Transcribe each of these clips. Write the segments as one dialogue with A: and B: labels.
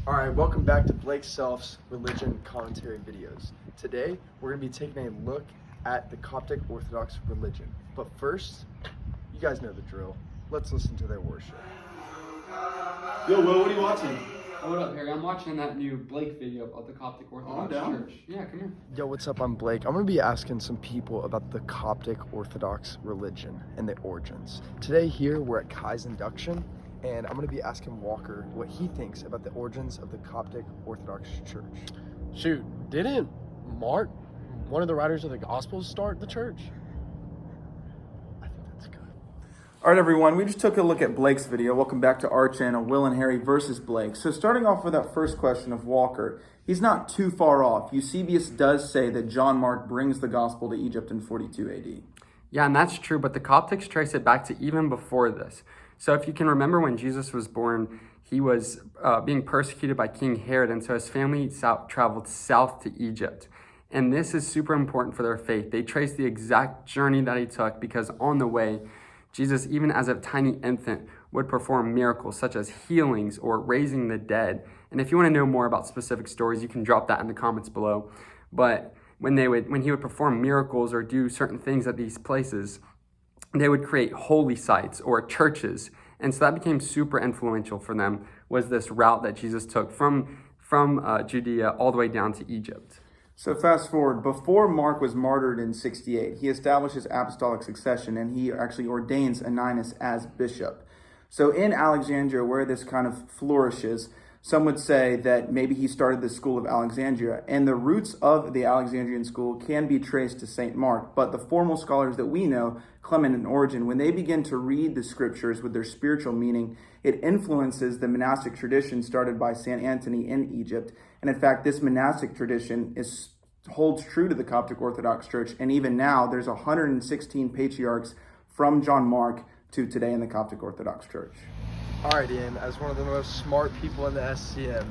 A: All right, welcome back to Blake Self's religion commentary videos. Today, we're going to be taking a look at the Coptic Orthodox religion. But first, you guys know the drill. Let's listen to their worship.
B: Yo, Will, what are you watching?
C: Oh, what up, Harry? I'm watching that new Blake video about the Coptic Orthodox Church. Yeah, come here.
A: Yo, what's up? I'm Blake. I'm going to be asking some people about the Coptic Orthodox religion and the origins. Today here, we're at Kai's induction, and I'm going to be asking Walker what he thinks about the origins of the Coptic Orthodox Church.
D: Shoot, didn't Mark, one of the writers of the Gospels, start the church? I think that's good.
B: All right, everyone, we just took a look at Blake's video. Welcome back to our channel, Will and Harry versus Blake. So starting off with that first question of Walker, he's not too far off. Eusebius does say that John Mark brings the gospel to Egypt in 42 AD.
C: Yeah, and that's true, but the Coptics trace it back to even before this. So if you can remember when Jesus was born, he was being persecuted by King Herod, and so his family traveled south to Egypt. And this is super important for their faith. They trace the exact journey that he took because on the way, Jesus, even as a tiny infant, would perform miracles such as healings or raising the dead. And if you want to know more about specific stories, you can drop that in the comments below. But when he would perform miracles or do certain things at these places, they would create holy sites or churches. And so that became super influential for them, was this route that Jesus took from Judea all the way down to Egypt.
B: So fast forward, before Mark was martyred in 68, he establishes apostolic succession, and he actually ordains Ananias as bishop. So in Alexandria, where this kind of flourishes, some would say that maybe he started the school of Alexandria, and the roots of the Alexandrian school can be traced to St. Mark. But the formal scholars that we know, Clement and Origen, when they begin to read the scriptures with their spiritual meaning, it influences the monastic tradition started by St. Anthony in Egypt. And in fact, this monastic tradition holds true to the Coptic Orthodox Church. And even now, there's 116 patriarchs from John Mark to today in the Coptic Orthodox Church.
A: All right, Ian, as one of the most smart people in the SCM,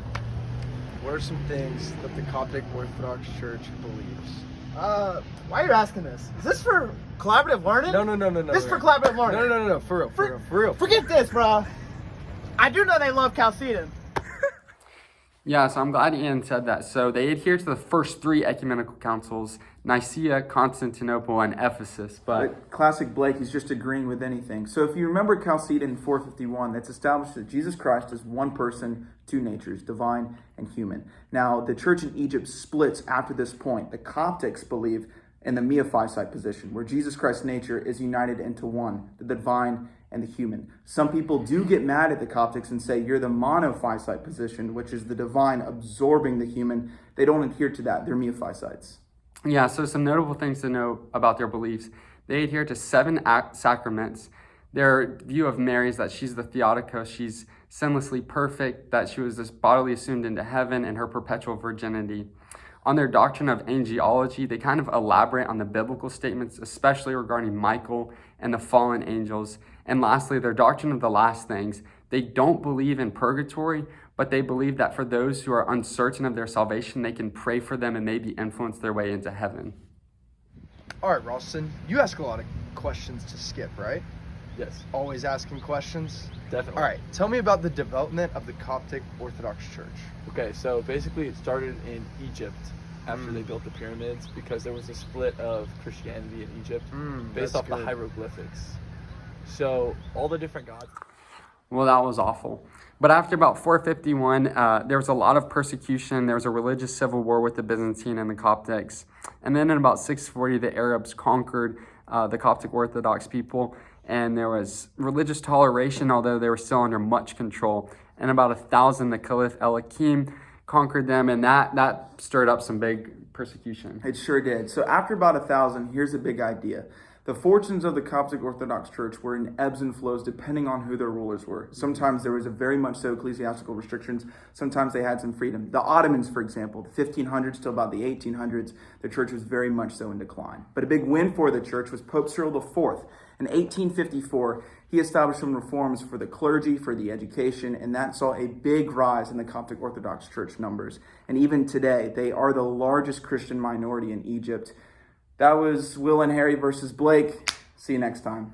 A: what are some things that the Coptic Orthodox Church believes?
E: Why are you asking this? Is this for collaborative learning?
A: No.
E: This is for collaborative learning.
A: No, for real.
E: Forget this, bro. I do know they love Chalcedon.
C: Yeah, so I'm glad Ian said that. So they adhere to the first three ecumenical councils, Nicaea, Constantinople, and Ephesus. But
B: classic Blake, he's just agreeing with anything. So if you remember Chalcedon 451, that's established that Jesus Christ is one person, two natures, divine and human. Now, the church in Egypt splits after this point. The Coptics believe in the Miaphysite position, where Jesus Christ's nature is united into one, the divine and the human. Some people do get mad at the Coptics and say you're the Monophysite position, which is the divine absorbing the human. They don't adhere to that. They're Miaphysites.
C: yeah, so some notable things to know about their beliefs. They adhere to 7 sacraments. Their view of Mary is that she's the Theotokos, she's sinlessly perfect, that she was just bodily assumed into heaven, and her perpetual virginity. On their doctrine of angelology, they kind of elaborate on the biblical statements, especially regarding Michael and the fallen angels. And lastly, their doctrine of the last things. They don't believe in purgatory, but they believe that for those who are uncertain of their salvation, they can pray for them and maybe influence their way into heaven.
A: All right, Ralston, you ask a lot of questions to Skip, right?
D: Yes,
A: Always asking questions.
D: definitely.
A: All right, tell me about the development of the Coptic Orthodox Church.
D: Okay, so basically it started in Egypt after they built the pyramids because there was a split of Christianity in Egypt based
A: that's
D: off
A: good.
D: the hieroglyphics. So all the different gods.
C: Well, that was awful. But after about 451, there was a lot of persecution. There was a religious civil war with the Byzantine and the Coptics. And then in about 640, the Arabs conquered the Coptic Orthodox people. And there was religious toleration, although they were still under much control. And about 1,000, the Caliph El-Hakim conquered them, and that stirred up some big persecution.
B: It sure did. So after about 1,000, here's a big idea. The fortunes of the Coptic Orthodox Church were in ebbs and flows depending on who their rulers were. Sometimes there was a very much so ecclesiastical restrictions. Sometimes they had some freedom. The Ottomans, for example, the 1500s till about the 1800s, the church was very much so in decline. But a big win for the church was Pope Cyril IV. In 1854, he established some reforms for the clergy, for the education, and that saw a big rise in the Coptic Orthodox Church numbers. And even today, they are the largest Christian minority in Egypt. That was Will and Harry versus Blake. See you next time.